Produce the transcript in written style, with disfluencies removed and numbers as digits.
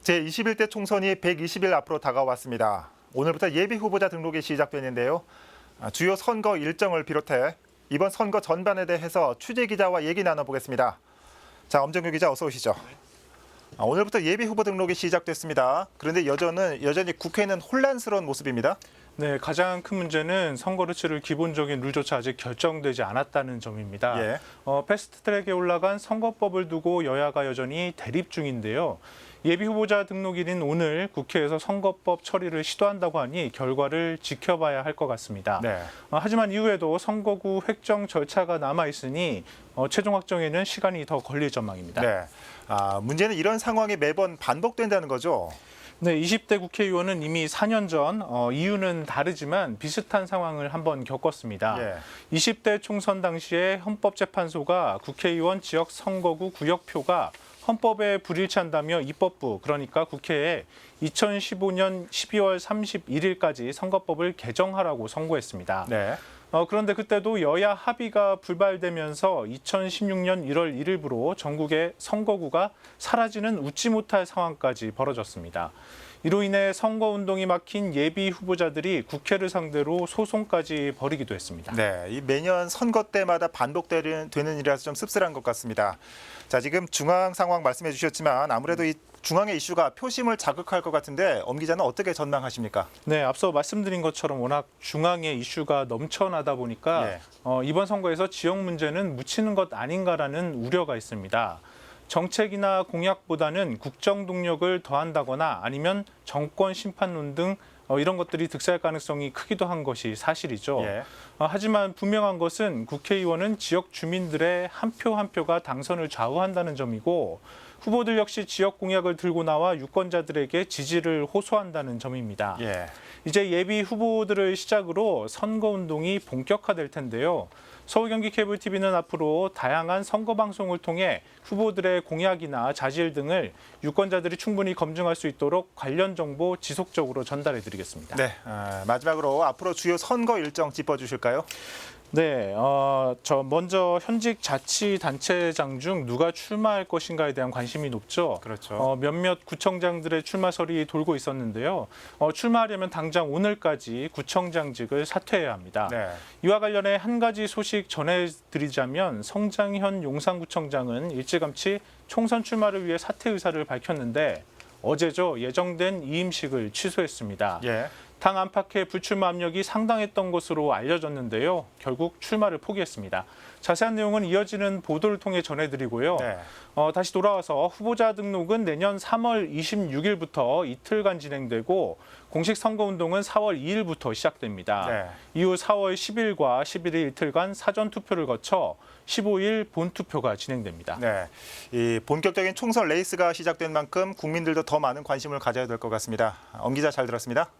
제21대 총선이 120일 앞으로 다가왔습니다. 오늘부터 예비 후보자 등록이 시작되는데요. 주요 선거 일정을 비롯해 이번 선거 전반에 대해서 취재 기자와 얘기 나눠보겠습니다. 자, 엄정규 기자 어서 오시죠. 오늘부터 예비 후보 등록이 시작됐습니다. 그런데 여전히 국회는 혼란스러운 모습입니다. 네, 가장 큰 문제는 선거를 치를 기본적인 룰조차 아직 결정되지 않았다는 점입니다. 예. 패스트트랙에 올라간 선거법을 두고 여야가 여전히 대립 중인데요. 예비 후보자 등록일인 오늘 국회에서 선거법 처리를 시도한다고 하니 결과를 지켜봐야 할 것 같습니다. 네. 하지만 이후에도 선거구 획정 절차가 남아있으니 최종 확정에는 시간이 더 걸릴 전망입니다. 네. 문제는 이런 상황이 매번 반복된다는 거죠. 네, 20대 국회의원은 이미 4년 전 이유는 다르지만 비슷한 상황을 한번 겪었습니다. 예. 20대 총선 당시에 헌법재판소가 국회의원 지역 선거구 구역표가 헌법에 불일치한다며 입법부, 그러니까 국회에 2015년 12월 31일까지 선거법을 개정하라고 선고했습니다. 네. 그런데 그때도 여야 합의가 불발되면서 2016년 1월 1일부로 전국의 선거구가 사라지는 웃지 못할 상황까지 벌어졌습니다. 이로 인해 선거운동이 막힌 예비 후보자들이 국회를 상대로 소송까지 벌이기도 했습니다. 네, 이 매년 선거 때마다 반복되는 일이라서 좀 씁쓸한 것 같습니다. 자, 지금 중앙 상황 말씀해 주셨지만 아무래도 이 중앙의 이슈가 표심을 자극할 것 같은데 엄 기자는 어떻게 전망하십니까? 네, 앞서 말씀드린 것처럼 워낙 중앙의 이슈가 넘쳐나다 보니까 네. 이번 선거에서 지역 문제는 묻히는 것 아닌가라는 우려가 있습니다. 정책이나 공약보다는 국정 동력을 더한다거나 아니면 정권 심판론 등 이런 것들이 득세할 가능성이 크기도 한 것이 사실이죠. 예. 하지만 분명한 것은 국회의원은 지역 주민들의 한 표 한 표가 당선을 좌우한다는 점이고 후보들 역시 지역 공약을 들고 나와 유권자들에게 지지를 호소한다는 점입니다. 예. 이제 예비 후보들을 시작으로 선거운동이 본격화될 텐데요. 서울 경기 케이블 TV는 앞으로 다양한 선거 방송을 통해 후보들의 공약이나 자질 등을 유권자들이 충분히 검증할 수 있도록 관련 정보 지속적으로 전달해 드리겠습니다. 네, 마지막으로 앞으로 주요 선거 일정 짚어주실까요? 네, 먼저 현직 자치단체장 중 누가 출마할 것인가에 대한 관심이 높죠. 그렇죠. 몇몇 구청장들의 출마설이 돌고 있었는데요. 출마하려면 당장 오늘까지 구청장직을 사퇴해야 합니다. 네. 이와 관련해 한 가지 소식 전해드리자면 성장현 용산구청장은 일찌감치 총선 출마를 위해 사퇴 의사를 밝혔는데 어제죠, 예정된 이임식을 취소했습니다. 예. 당 안팎의 불출마 압력이 상당했던 것으로 알려졌는데요. 결국 출마를 포기했습니다. 자세한 내용은 이어지는 보도를 통해 전해드리고요. 네. 다시 돌아와서 후보자 등록은 내년 3월 26일부터 이틀간 진행되고 공식 선거운동은 4월 2일부터 시작됩니다. 네. 이후 4월 10일과 11일 이틀간 사전투표를 거쳐 15일 본투표가 진행됩니다. 네. 이 본격적인 총선 레이스가 시작된 만큼 국민들도 더 많은 관심을 가져야 될 것 같습니다. 엄 기자 잘 들었습니다.